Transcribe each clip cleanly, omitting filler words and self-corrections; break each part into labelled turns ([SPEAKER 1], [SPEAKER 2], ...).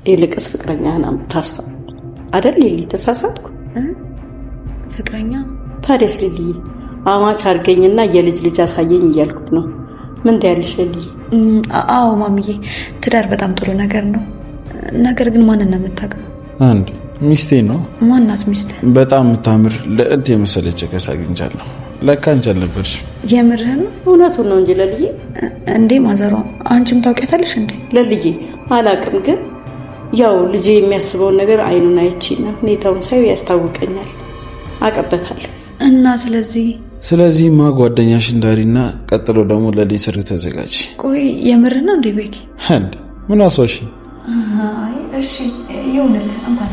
[SPEAKER 1] ይልቅስ ፍቅረኛህን አምጥታስተው አይደል ሊሊ? ተሳሳትኩ?
[SPEAKER 2] ፍቅረኛ
[SPEAKER 1] ታዲያስ ሊሊ አማች አድርገኝና የልጅ ልጅ አሳየኝ እያልኩት ነው። ምን ትያለሽ ሊሊ?
[SPEAKER 2] አዎ ማሚዬ፣ ትዳር በጣም ጥሩ ነገር ነው። ነገር ግን ማንን ነው የምታውቀው?
[SPEAKER 3] አንድ ሚስቴ ነው።
[SPEAKER 2] ማናት ሚስት?
[SPEAKER 3] በጣም የምታምር ልዕልት የመሰለች ከሳ አግኝቻለሁ። ለካ አንቺ አልነበርሽ።
[SPEAKER 2] የምርህን?
[SPEAKER 1] እውነቱን ነው እንጂ ለልዬ።
[SPEAKER 2] እንዴ ማዘሯ አንቺም ታውቂያታለሽ እንዴ?
[SPEAKER 1] ለልዬ አላቅም፣ ግን ያው ልጄ የሚያስበውን ነገር አይኑን አይቺና ሁኔታውን ሳይ ያስታውቀኛል፣ አቀበታለሁ።
[SPEAKER 2] እና
[SPEAKER 3] ስለዚህማ ጓደኛሽን ዳሪና ቀጥሎ ደግሞ ለልጅ ስር ተዘጋጅ።
[SPEAKER 2] ቆይ የምርህ ነው እንዴ ቤኪ?
[SPEAKER 3] አንድ ምን አሷሽ?
[SPEAKER 2] አይ እሺ ይሁንልህ። እንኳን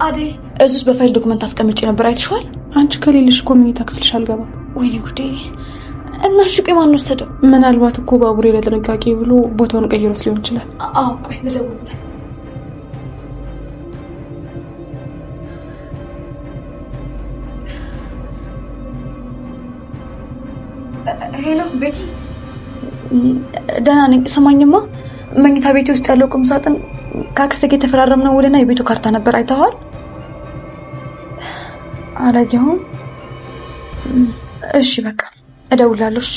[SPEAKER 2] አደይ እዙስ በፋይል ዶክመንት አስቀምጬ ነበር፣ አይተሽዋል?
[SPEAKER 4] አንቺ ከሌለሽ እኮ መኝታ ክፍልሽ አልገባም።
[SPEAKER 2] ወይኔ ጉዴ! እና ሹቄ ማን ወሰደው?
[SPEAKER 4] ምናልባት እኮ ባቡሬ ለጥንቃቄ ብሎ ቦታውን ቀይሮት ሊሆን ይችላል።
[SPEAKER 2] አዎ ቆይ ልደውልለት። ሄሎ ቤኪ፣ ደህና ነኝ። ሰማኝማ፣ መኝታ ቤት ውስጥ ያለው ቁም ሳጥን ከአክስቴ ጋር የተፈራረምነው ውልና የቤቱ ካርታ ነበር፣ አይተዋል? አላየሁም። እሺ በቃ እደውላለሁ። እሺ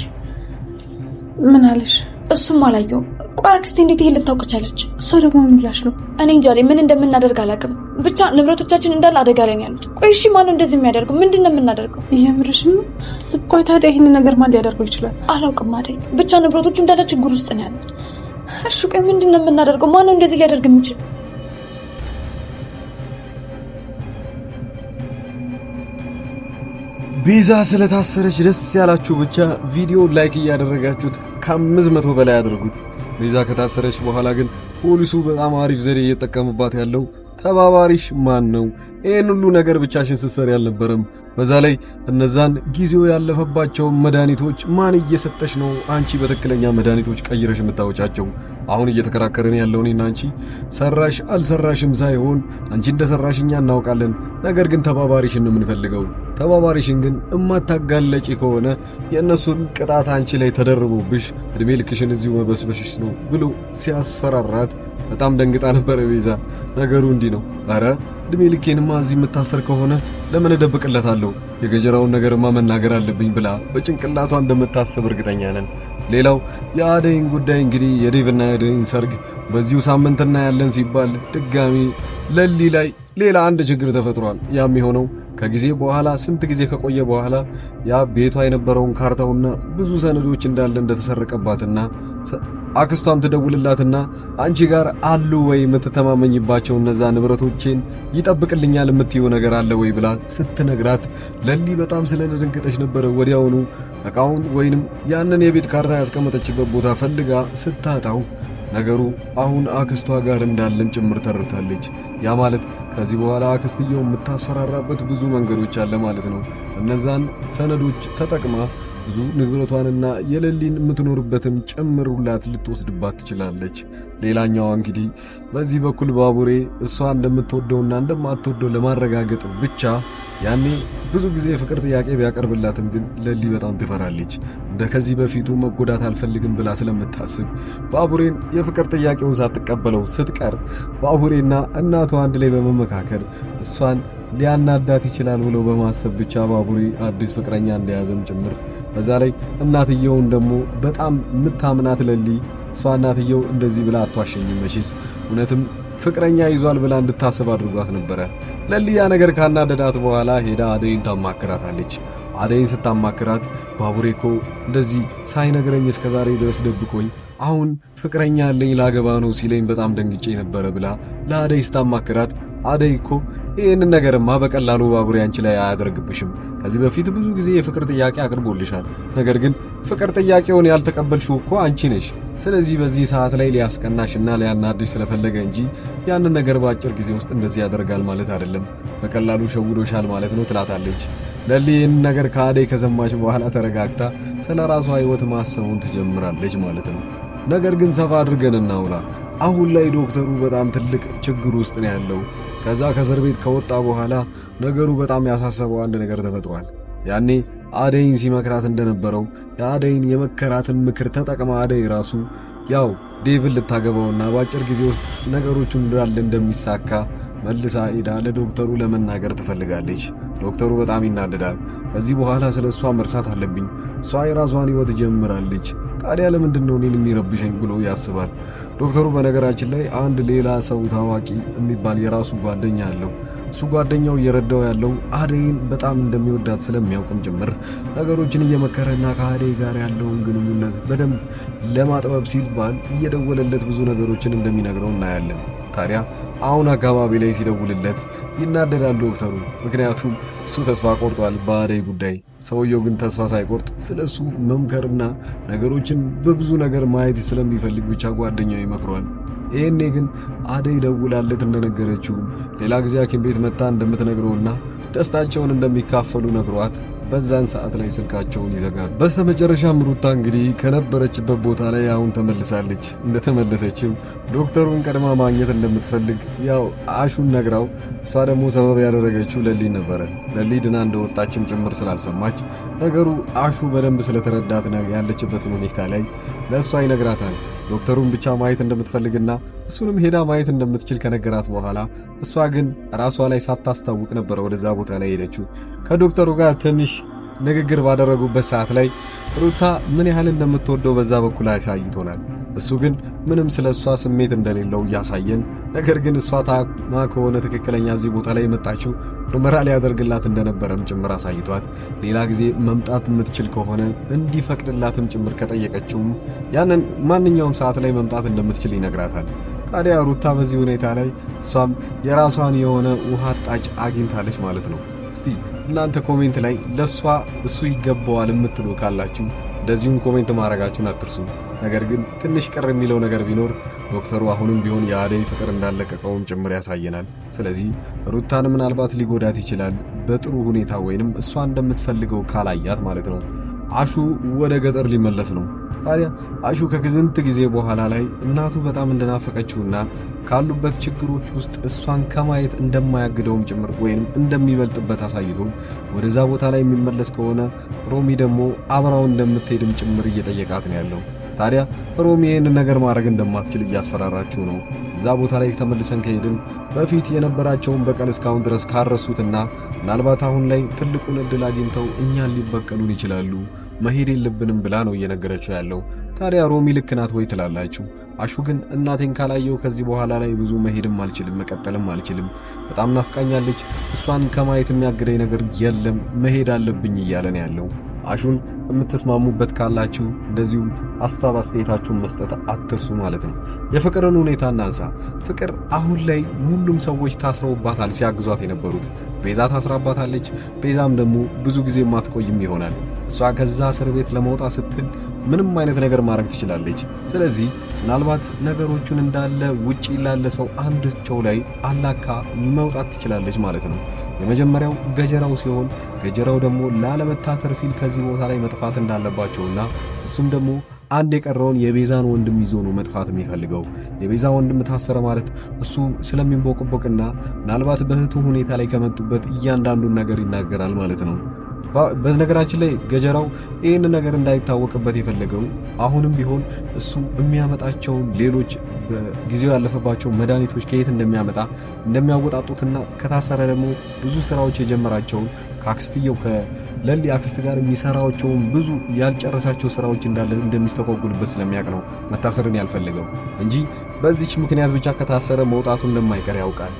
[SPEAKER 4] ምን አለሽ?
[SPEAKER 2] እሱም አላየሁም። ቆይ አክስቴ እንዴት ይሄን ልታውቅ ቻለች?
[SPEAKER 4] እሷ ደግሞ ምን ብላሽ ነው?
[SPEAKER 2] እኔ እንጃ ምን እንደምናደርግ አላውቅም። ብቻ ንብረቶቻችን እንዳለ አደጋ ላይ ነው ያሉት። ቆይ እሺ ማነው እንደዚህ የሚያደርገው? ምንድን ነው የምናደርገው?
[SPEAKER 4] የምርሽም ነው? ቆይ ታዲያ ይሄን ነገር ማን ሊያደርገው ይችላል?
[SPEAKER 2] አላውቅም አይደል። ብቻ ንብረቶቹ እንዳለ ችግር ውስጥ ነው ያሉት። እሺ ቆይ ምንድን ነው የምናደርገው? ማነው እንደዚህ ሊያደርግ የሚችል?
[SPEAKER 5] ቤዛ ስለታሰረች ደስ ያላችሁ ብቻ ቪዲዮ ላይክ እያደረጋችሁት ከ500 በላይ አድርጉት። ቤዛ ከታሰረች በኋላ ግን ፖሊሱ በጣም አሪፍ ዘዴ እየተጠቀመባት ያለው ተባባሪሽ ማን ነው? ይህን ሁሉ ነገር ብቻሽን ስትሰሪ አልነበረም። በዛ ላይ እነዛን ጊዜው ያለፈባቸው መድኃኒቶች ማን እየሰጠሽ ነው አንቺ በትክክለኛ መድኃኒቶች ቀይረሽ የምታወጫቸው? አሁን እየተከራከረን ያለው እኔና አንቺ ሰራሽ አልሰራሽም ሳይሆን አንቺ እንደሰራሽኛ እናውቃለን። ነገር ግን ተባባሪሽን ነው የምንፈልገው። ተባባሪሽን ግን እማታጋለጪ ከሆነ የእነሱን ቅጣት አንቺ ላይ ተደርቦብሽ እድሜ ልክሽን እዚሁ መበስበሽሽ ነው ብሎ ሲያስፈራራት በጣም ደንግጣ ነበረ ቤዛ። ነገሩ እንዲህ ነው። አረ እድሜ ልኬንማ እዚህ የምታሰር ከሆነ ለምን እደብቅለታለሁ? የገጀራውን ነገርማ መናገር አለብኝ ብላ በጭንቅላቷ እንደምታስብ እርግጠኛ ነን። ሌላው የአደይን ጉዳይ እንግዲህ የዴቭና የአደይን ሰርግ በዚሁ ሳምንት እናያለን ሲባል ድጋሚ ለሊ ላይ ሌላ አንድ ችግር ተፈጥሯል። ያም የሆነው ከጊዜ በኋላ ስንት ጊዜ ከቆየ በኋላ ያ ቤቷ የነበረውን ካርታውና ብዙ ሰነዶች እንዳለ እንደተሰረቀባትና አክስቷም ትደውልላትና አንቺ ጋር አሉ ወይ የምትተማመኝባቸው እነዛ ንብረቶችን ይጠብቅልኛል የምትይው ነገር አለ ወይ ብላ ስትነግራት ለሊ በጣም ስለደነገጠች ነበረ። ወዲያውኑ እቃውን ወይንም ያንን የቤት ካርታ ያስቀመጠችበት ቦታ ፈልጋ ስታጣው ነገሩ አሁን አክስቷ ጋር እንዳለም ጭምር ተረድታለች። ያ ማለት ከዚህ በኋላ አክስትየው የምታስፈራራበት ብዙ መንገዶች አለ ማለት ነው። እነዛን ሰነዶች ተጠቅማ ብዙ ንብረቷንና የለሊን የምትኖርበትን ጨምሩላት ልትወስድባት ትችላለች። ሌላኛዋ እንግዲህ በዚህ በኩል ባቡሬ እሷ እንደምትወደውና እንደማትወደው ለማረጋገጥ ብቻ ያኔ ብዙ ጊዜ የፍቅር ጥያቄ ቢያቀርብላትም ግን ለሊ በጣም ትፈራለች። እንደ ከዚህ በፊቱ መጎዳት አልፈልግም ብላ ስለምታስብ ባቡሬን የፍቅር ጥያቄውን ሳትቀበለው ስትቀር ባቡሬና እናቷ አንድ ላይ በመመካከር እሷን ሊያናዳት ይችላል ብሎ በማሰብ ብቻ ባቡሬ አዲስ ፍቅረኛ እንደያዘም ጭምር በዛ ላይ እናትየውን ደግሞ በጣም ምታምናት ለሊ እሷ እናትየው እንደዚህ ብላ አትዋሸኝም መቼስ እውነትም ፍቅረኛ ይዟል ብላ እንድታስብ አድርጓት ነበረ። ለሊ ያ ነገር ካናደዳት በኋላ ሄዳ አደይን ታማክራታለች። አደይን ስታማክራት ባቡሬኮ እንደዚህ ሳይነግረኝ እስከዛሬ ድረስ ደብቆኝ አሁን ፍቅረኛ ያለኝ ላገባ ነው ሲለኝ በጣም ደንግጬ ነበረ ብላ ለአደይ ስታማክራት አደይ እኮ ይህንን ነገርማ በቀላሉ ባቡሬ አንቺ ላይ አያደርግብሽም። ከዚህ በፊት ብዙ ጊዜ የፍቅር ጥያቄ አቅርቦልሻል። ነገር ግን ፍቅር ጥያቄውን ያልተቀበልሽው እኮ አንቺ ነሽ። ስለዚህ በዚህ ሰዓት ላይ ሊያስቀናሽና ሊያናድሽ ስለፈለገ እንጂ ያንን ነገር በአጭር ጊዜ ውስጥ እንደዚህ ያደርጋል ማለት አይደለም። በቀላሉ ሸውዶሻል ማለት ነው ትላታለች። ለሊ ይህንን ነገር ከአደይ ከሰማች በኋላ ተረጋግታ ስለ ራሷ ሕይወት ማሰቡን ትጀምራለች ማለት ነው። ነገር ግን ሰፋ አድርገን እናውራ። አሁን ላይ ዶክተሩ በጣም ትልቅ ችግር ውስጥ ነው ያለው። ከዛ ከእስር ቤት ከወጣ በኋላ ነገሩ በጣም ያሳሰበው አንድ ነገር ተፈጥሯል። ያኔ አደይን ሲመክራት እንደነበረው የአደይን የመከራትን ምክር ተጠቅማ አደይ ራሱ ያው ዴቭን ልታገባውና በአጭር ጊዜ ውስጥ ነገሮቹ እንዳለ እንደሚሳካ መልሳ ሄዳ ለዶክተሩ ለመናገር ትፈልጋለች። ዶክተሩ በጣም ይናደዳል። ከዚህ በኋላ ስለ እሷ መርሳት አለብኝ፣ እሷ የራሷን ሕይወት ጀምራለች፣ ታዲያ ለምንድን ነው እኔን የሚረብሸኝ ብሎ ያስባል። ዶክተሩ በነገራችን ላይ አንድ ሌላ ሰው ታዋቂ የሚባል የራሱ ጓደኛ አለው። እሱ ጓደኛው እየረዳው ያለው አደይን በጣም እንደሚወዳት ስለሚያውቅም ጭምር ነገሮችን እየመከረና ከአደይ ጋር ያለውን ግንኙነት በደንብ ለማጥበብ ሲባል እየደወለለት ብዙ ነገሮችን እንደሚነግረው እናያለን። ታዲያ አሁን አካባቢ ላይ ሲደውልለት ይናደዳል ዶክተሩ። ምክንያቱም እሱ ተስፋ ቆርጧል በአደይ ጉዳይ። ሰውየው ግን ተስፋ ሳይቆርጥ ስለ እሱ መምከርና ነገሮችን በብዙ ነገር ማየት ስለሚፈልግ ብቻ ጓደኛው ይመክሯል። ይሄኔ ግን አደይ ደውላለት እንደነገረችው ሌላ ጊዜ ሐኪም ቤት መጣ እንደምትነግረውና ደስታቸውን እንደሚካፈሉ ነግሯት በዛን ሰዓት ላይ ስልካቸውን ይዘጋል። በስተመጨረሻም ሩታ እንግዲህ ከነበረችበት ቦታ ላይ አሁን ተመልሳለች። እንደተመለሰችም ዶክተሩን ቀድማ ማግኘት እንደምትፈልግ ያው አሹን ነግራው፣ እሷ ደግሞ ሰበብ ያደረገችው ለሊ ነበረ። ለሊ ድና እንደወጣችም ጭምር ስላልሰማች ነገሩ አሹ በደንብ ስለተረዳት ያለችበትን ሁኔታ ላይ ለእሷ ይነግራታል። ዶክተሩን ብቻ ማየት እንደምትፈልግና እሱንም ሄዳ ማየት እንደምትችል ከነገራት በኋላ እሷ ግን ራሷ ላይ ሳታስታውቅ ነበር ወደዛ ቦታ ላይ ሄደችው። ከዶክተሩ ጋር ትንሽ ንግግር ባደረጉበት ሰዓት ላይ ሩታ ምን ያህል እንደምትወደው በዛ በኩል አሳይቶናል። እሱ ግን ምንም ስለ እሷ ስሜት እንደሌለው እያሳየን፣ ነገር ግን እሷ ታማ ከሆነ ትክክለኛ እዚህ ቦታ ላይ የመጣችው ምርመራ ሊያደርግላት እንደነበረም ጭምር አሳይቷት፣ ሌላ ጊዜ መምጣት የምትችል ከሆነ እንዲፈቅድላትም ጭምር ከጠየቀችውም ያንን ማንኛውም ሰዓት ላይ መምጣት እንደምትችል ይነግራታል። ታዲያ ሩታ በዚህ ሁኔታ ላይ እሷም የራሷን የሆነ ውሃ ጣጭ አግኝታለች ማለት ነው። እስቲ እናንተ ኮሜንት ላይ ለሷ እሱ ይገባዋል የምትሉ ካላችሁ እንደዚሁም ኮሜንት ማድረጋችሁን አትርሱ። ነገር ግን ትንሽ ቅር የሚለው ነገር ቢኖር ዶክተሩ አሁንም ቢሆን የአደይ ፍቅር እንዳለቀቀውም ጭምር ያሳየናል። ስለዚህ ሩታን ምናልባት ሊጎዳት ይችላል በጥሩ ሁኔታ ወይንም እሷ እንደምትፈልገው ካላያት ማለት ነው። አሹ ወደ ገጠር ሊመለስ ነው። ታዲያ አሹ ከግዝንት ጊዜ በኋላ ላይ እናቱ በጣም እንደናፈቀችውና ካሉበት ችግሮች ውስጥ እሷን ከማየት እንደማያግደውም ጭምር ወይንም እንደሚበልጥበት አሳይቶ ወደዛ ቦታ ላይ የሚመለስ ከሆነ ሮሚ ደግሞ አብራው እንደምትሄድም ጭምር እየጠየቃት ነው ያለው። ታዲያ ሮሚ ይህንን ነገር ማድረግ እንደማትችል እያስፈራራችው ነው። እዛ ቦታ ላይ ተመልሰን ከሄድን በፊት የነበራቸውን በቀል እስካሁን ድረስ ካረሱትና ምናልባት አሁን ላይ ትልቁን ዕድል አግኝተው እኛን ሊበቀሉን ይችላሉ፣ መሄድ የለብንም ብላ ነው እየነገረችው ያለው። ታዲያ ሮሚ ልክ ናት ወይ ትላላችሁ? አሹ ግን እናቴን ካላየው ከዚህ በኋላ ላይ ብዙ መሄድም አልችልም፣ መቀጠልም አልችልም፣ በጣም ናፍቃኛለች፣ እሷን ከማየት የሚያግደኝ ነገር የለም፣ መሄድ አለብኝ እያለ ነው ያለው። አሹን የምትስማሙበት ካላችሁ እንደዚሁም ሐሳብ አስተያየታችሁን መስጠት አትርሱ ማለት ነው። የፍቅርን ሁኔታ እናንሳ። ፍቅር አሁን ላይ ሁሉም ሰዎች ታስረውባታል ሲያግዟት የነበሩት። ቤዛ ታስራባታለች። ቤዛም ደግሞ ብዙ ጊዜ ማትቆይም ይሆናል። እሷ ከዛ እስር ቤት ለመውጣት ስትል ምንም አይነት ነገር ማድረግ ትችላለች። ስለዚህ ምናልባት ነገሮቹን እንዳለ ውጪ ላለ ሰው አንድቸው ላይ አላካ መውጣት ትችላለች ማለት ነው። የመጀመሪያው ገጀራው ሲሆን ገጀራው ደግሞ ላለመታሰር ሲል ከዚህ ቦታ ላይ መጥፋት እንዳለባቸውና እሱም ደግሞ አንድ የቀረውን የቤዛን ወንድም ይዞ ነው መጥፋት የሚፈልገው። የቤዛ ወንድም ታሰረ ማለት እሱ ስለሚንቦቅቦቅና ምናልባት በእህቱ ሁኔታ ላይ ከመጡበት እያንዳንዱን ነገር ይናገራል ማለት ነው። በነገራችን ላይ ገጀራው ይህን ነገር እንዳይታወቅበት የፈለገው አሁንም ቢሆን እሱ የሚያመጣቸውን ሌሎች በጊዜው ያለፈባቸው መድኃኒቶች ከየት እንደሚያወጣጡትና ከታሰረ ደግሞ ብዙ ስራዎች የጀመራቸውን ከአክስትየው ከለሊ አክስት ጋር የሚሰራቸውን ብዙ ያልጨረሳቸው ስራዎች እንዳለ እንደሚስተጓጉልበት ስለሚያውቅ ነው መታሰርን ያልፈለገው እንጂ በዚች ምክንያት ብቻ ከታሰረ መውጣቱ እንደማይቀር ያውቃል።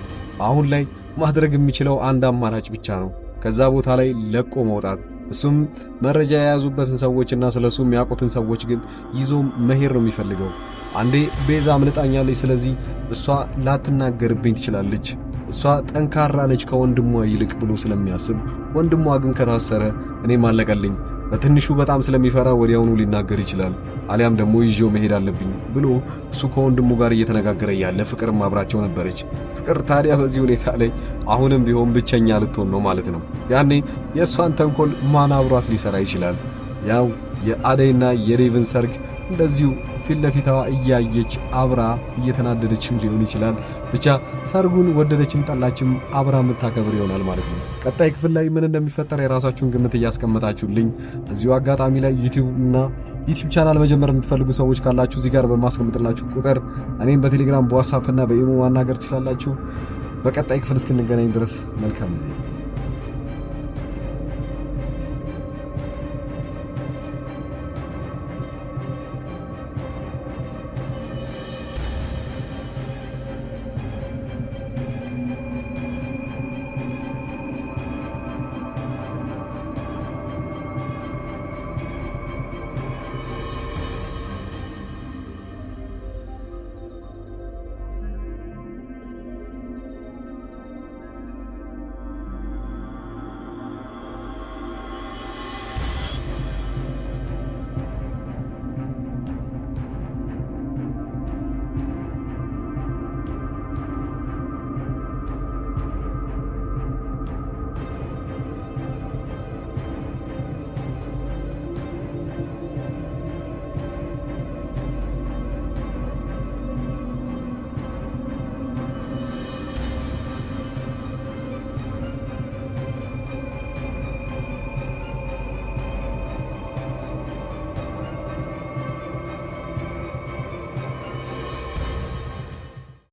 [SPEAKER 5] አሁን ላይ ማድረግ የሚችለው አንድ አማራጭ ብቻ ነው፣ ከዛ ቦታ ላይ ለቆ መውጣት። እሱም መረጃ የያዙበትን ሰዎችና ስለሱ የሚያውቁትን ሰዎች ግን ይዞ መሄድ ነው የሚፈልገው። አንዴ ቤዛ አምልጣኛለች፣ ስለዚህ እሷ ላትናገርብኝ ትችላለች፣ እሷ ጠንካራ ነች ከወንድሟ ይልቅ ብሎ ስለሚያስብ፣ ወንድሟ ግን ከታሰረ እኔም አለቀልኝ በትንሹ በጣም ስለሚፈራ ወዲያውኑ ሊናገር ይችላል። አሊያም ደግሞ ይዤው መሄድ አለብኝ ብሎ እሱ ከወንድሙ ጋር እየተነጋገረ ያለ ፍቅርም አብራቸው ነበረች። ፍቅር ታዲያ በዚህ ሁኔታ ላይ አሁንም ቢሆን ብቸኛ ልትሆን ነው ማለት ነው። ያኔ የእሷን ተንኮል ማን አብሯት ሊሰራ ይችላል? ያው የአደይና የዴቭን ሰርግ እንደዚሁ ፊት ለፊቷ እያየች አብራ እየተናደደችም ሊሆን ይችላል። ብቻ ሰርጉን ወደደችም ጠላችም አብራ የምታከብር ይሆናል ማለት ነው። ቀጣይ ክፍል ላይ ምን እንደሚፈጠር የራሳችሁን ግምት እያስቀመጣችሁልኝ እዚሁ አጋጣሚ ላይ ዩቲዩብ ቻናል መጀመር የምትፈልጉ ሰዎች ካላችሁ እዚህ ጋር በማስቀምጥላችሁ ቁጥር እኔም በቴሌግራም በዋትስአፕ እና በኢሞ ማናገር ትችላላችሁ። በቀጣይ ክፍል እስክንገናኝ ድረስ መልካም ጊዜ